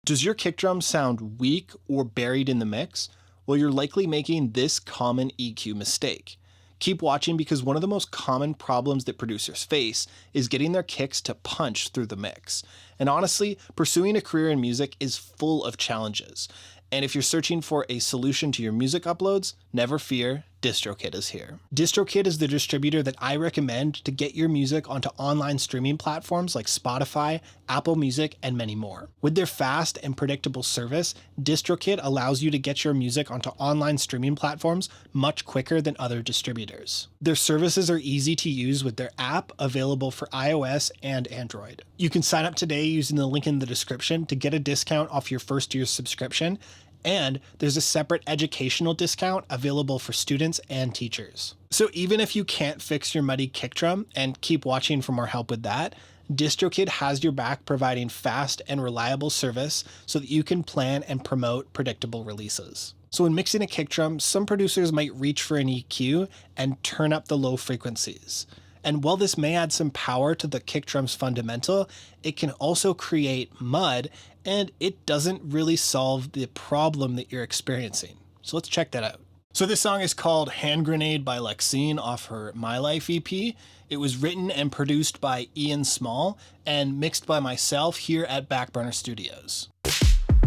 Does your kick drum sound weak or buried in the mix? Well, you're likely making this common EQ mistake. Keep watching because one of the most common problems that producers face is getting their kicks to punch through the mix. And honestly, pursuing a career in music is full of challenges. And if you're searching for a solution to your music uploads, never fear, DistroKid is here. DistroKid is the distributor that I recommend to get your music onto online streaming platforms like Spotify, Apple Music, and many more. With their fast and predictable service, DistroKid allows you to get your music onto online streaming platforms much quicker than other distributors. Their services are easy to use with their app available for iOS and Android. You can sign up today using the link in the description to get a discount off your first year's subscription. And there's a separate educational discount available for students and teachers. So even if you can't fix your muddy kick drum, and keep watching for more help with that, DistroKid has your back, providing fast and reliable service so that you can plan and promote predictable releases. So when mixing a kick drum, some producers might reach for an EQ and turn up the low frequencies. And while this may add some power to the kick drum's fundamental, it can also create mud, and it doesn't really solve the problem that you're experiencing. So let's check that out. So this song is called Hand Grenade by Lexene off her My Life EP. It was written and produced by Ian Small and mixed by myself here at Backburner Studios.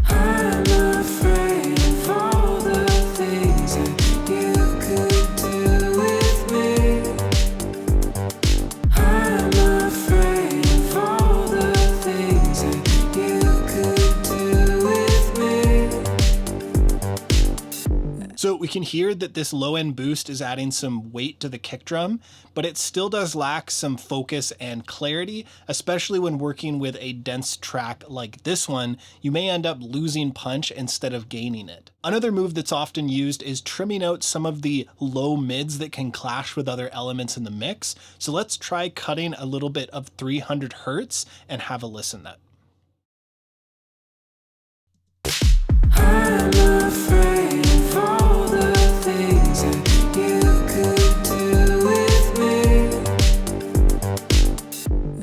I'm afraid of all the things that you could do with me. I'm afraid of all the things that you could do with me. So we can hear that this low end boost is adding some weight to the kick drum, but it still does lack some focus and clarity, especially when working with a dense track like this one. You may end up losing punch instead of gaining it. Another move that's often used is trimming out some of the low mids that can clash with other elements in the mix. So let's try cutting a little bit of 300 Hertz and have a listen to that. I'm afraid of all the things that you could do with me.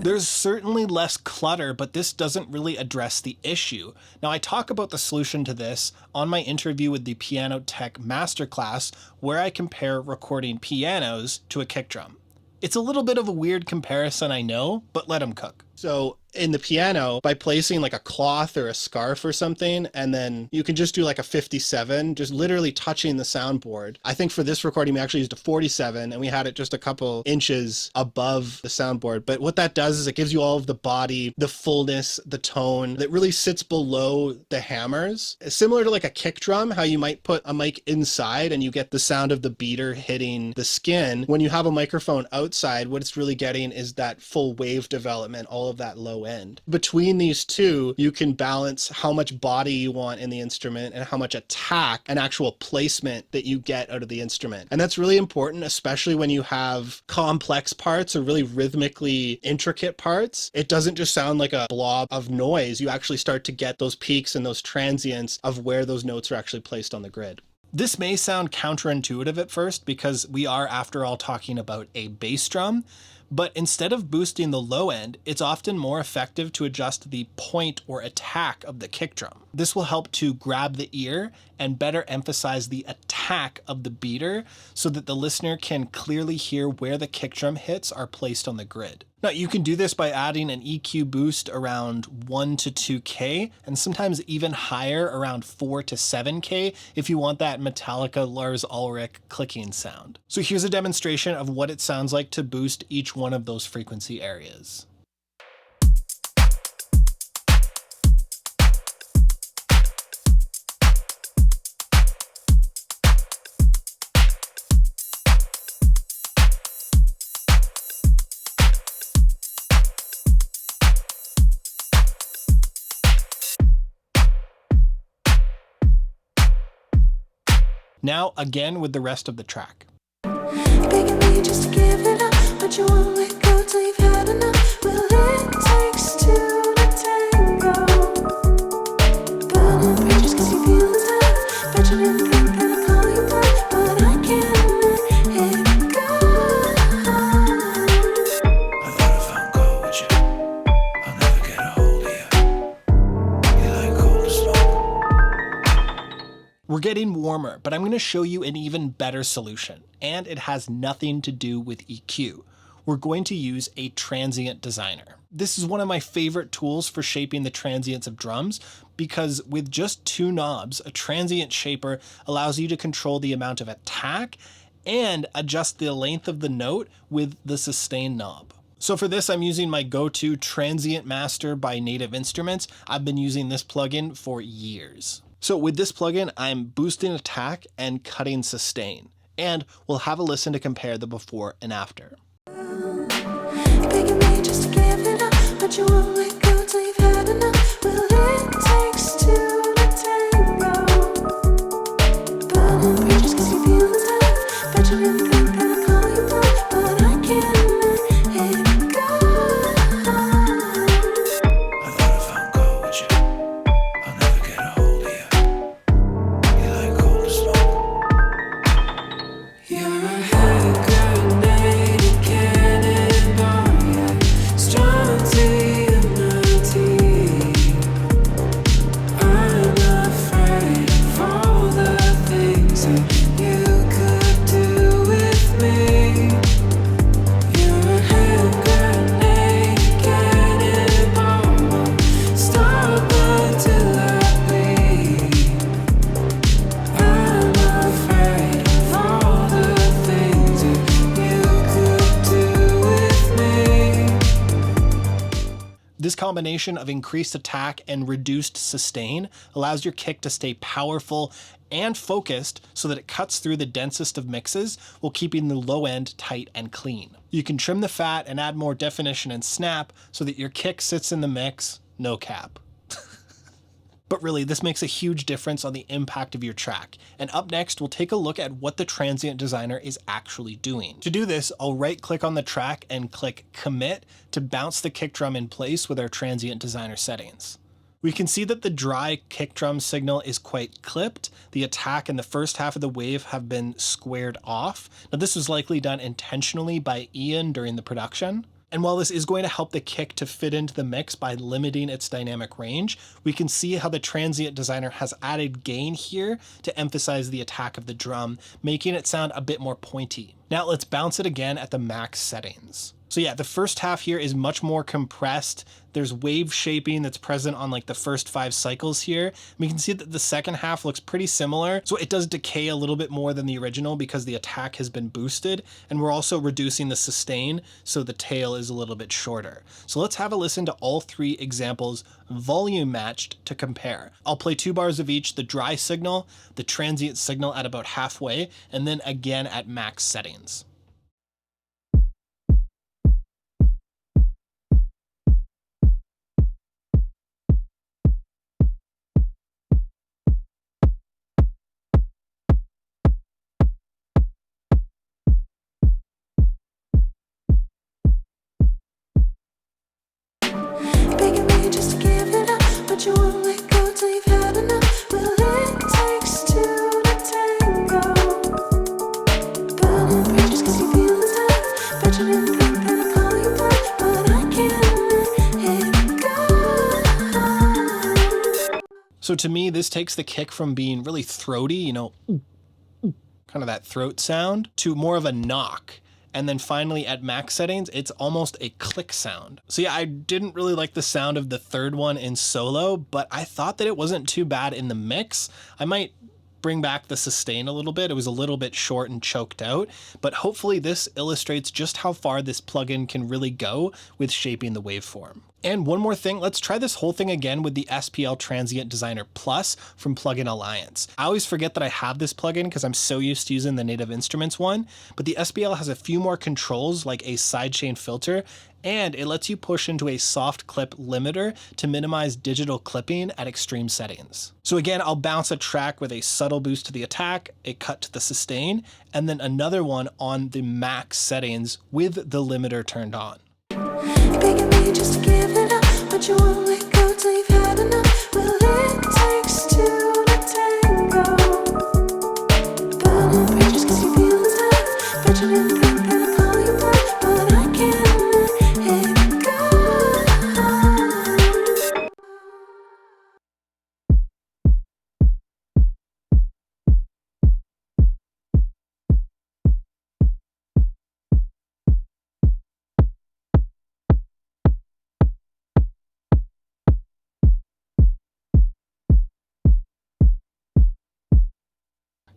There's certainly less clutter, but this doesn't really address the issue. Now, I talk about the solution to this on my interview with the Piano Tech Masterclass, where I compare recording pianos to a kick drum. It's a little bit of a weird comparison, I know, but let them cook. So in the piano, by placing like a cloth or a scarf or something, and then you can just do like a 57, just literally touching the soundboard. I think for this recording, we actually used a 47 and we had it just a couple inches above the soundboard. But what that does is it gives you all of the body, the fullness, the tone that really sits below the hammers. It's similar to like a kick drum, how you might put a mic inside and you get the sound of the beater hitting the skin. When you have a microphone outside, what it's really getting is that full wave development, all of that low end. Between these two, you can balance how much body you want in the instrument and how much attack and actual placement that you get out of the instrument. And that's really important, especially when you have complex parts or really rhythmically intricate parts. It doesn't just sound like a blob of noise. You actually start to get those peaks and those transients of where those notes are actually placed on the grid. This may sound counterintuitive at first because we are, after all, talking about a bass drum. But instead of boosting the low end, it's often more effective to adjust the point or attack of the kick drum. This will help to grab the ear and better emphasize the attack of the beater so that the listener can clearly hear where the kick drum hits are placed on the grid. Now, you can do this by adding an EQ boost around 1 to 2K and sometimes even higher, around 4 to 7K, if you want that Metallica Lars Ulrich clicking sound. So here's a demonstration of what it sounds like to boost each one of those frequency areas. Now, again with the rest of the track. Begging me just to give it up, but you won't let go till you've had enough. Well, it takes two to tango. Burn on bridges 'cause you feel the tough. Bet you didn't think that I'd call you back, but I can't let it go. I thought I found gold with you. I'll never get a hold of you. You're like cold as We're getting warmer, but I'm going to show you an even better solution, and it has nothing to do with EQ. We're going to use a transient designer. This is one of my favorite tools for shaping the transients of drums because with just 2 knobs, a transient shaper allows you to control the amount of attack and adjust the length of the note with the sustain knob. So for this, I'm using my go-to Transient Master by Native Instruments. I've been using this plugin for years. So with this plugin, I'm boosting attack and cutting sustain, and we'll have a listen to compare the before and after. Begging me just to give it up, but you won't let go till you've had enough. Well, it takes 2 to tango. But I'm free just 'cause you feel the tough. Bet you really think that I'll call you bluff, but I can't let it go. I thought if I'm cold with you, I'll never get a hold of you. You like cold as smoke. You're a hand grenade, a cannonball, yeah. Strong TNT. I'm afraid of all the things that you could do with me. You're a hand grenade, a cannonball. Stop until I bleed. I'm afraid of all the things that you could do with me. This combination of increased attack and reduced sustain allows your kick to stay powerful and focused so that it cuts through the densest of mixes while keeping the low end tight and clean. You can trim the fat and add more definition and snap so that your kick sits in the mix, no cap. But really, this makes a huge difference on the impact of your track. And up next, we'll take a look at what the Transient Designer is actually doing. To do this, I'll right-click on the track and click Commit to bounce the kick drum in place with our Transient Designer settings. We can see that the dry kick drum signal is quite clipped. The attack and the first half of the wave have been squared off. Now, this was likely done intentionally by Ian during the production. And while this is going to help the kick to fit into the mix by limiting its dynamic range, we can see how the Transient Designer has added gain here to emphasize the attack of the drum, making it sound a bit more pointy. Now let's bounce it again at the max settings. So yeah, the first half here is much more compressed. There's wave shaping that's present on like the first 5 cycles here. We can see that the second half looks pretty similar. So it does decay a little bit more than the original because the attack has been boosted. And we're also reducing the sustain, so the tail is a little bit shorter. So let's have a listen to all 3 examples volume matched to compare. I'll play 2 bars of each, the dry signal, the transient signal at about halfway, and then again at max settings. Begging me just to give it up, but you won't let go till you've had enough. Well, it takes 2 to tango. But I'm free just 'cause you feel the tough. Bet you really think that I'll call you bluff, but I can't let it go. So to me, this takes the kick from being really throaty, you know, kind of that throat sound, to more of a knock. And then finally at max settings, it's almost a click sound. So yeah, I didn't really like the sound of the third one in solo, but I thought that it wasn't too bad in the mix. I might bring back the sustain a little bit. It was a little bit short and choked out, but hopefully this illustrates just how far this plugin can really go with shaping the waveform. And one more thing, let's try this whole thing again with the SPL Transient Designer Plus from Plugin Alliance. I always forget that I have this plugin because I'm so used to using the Native Instruments one, but the SPL has a few more controls like a sidechain filter, and it lets you push into a soft clip limiter to minimize digital clipping at extreme settings. So again, I'll bounce a track with a subtle boost to the attack, a cut to the sustain, and then another one on the max settings with the limiter turned on. Begging me just to give it up, but you won't let go till you've had enough. Well, it takes 2 to tango. But I'm free just 'cause you feel the tough. Bet you really think that I'll call you bluff, but I can't let it go.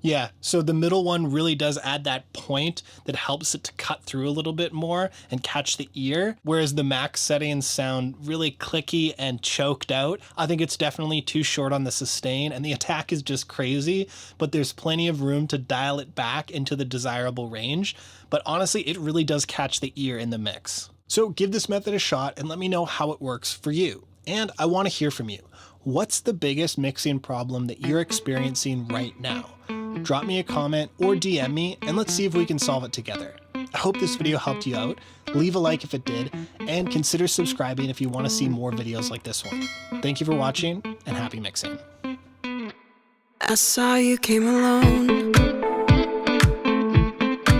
Yeah, so the middle one really does add that point that helps it to cut through a little bit more and catch the ear, whereas the max settings sound really clicky and choked out. I think it's definitely too short on the sustain, and the attack is just crazy, but there's plenty of room to dial it back into the desirable range. But honestly, it really does catch the ear in the mix. So give this method a shot and let me know how it works for you. And I want to hear from you. What's the biggest mixing problem that you're experiencing right now? Drop me a comment or DM me and let's see if we can solve it together. I hope this video helped you out. Leave a like if it did, and consider subscribing if you want to see more videos like this one. Thank you for watching, and happy mixing. I saw you came alone.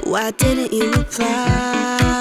Why didn't you reply?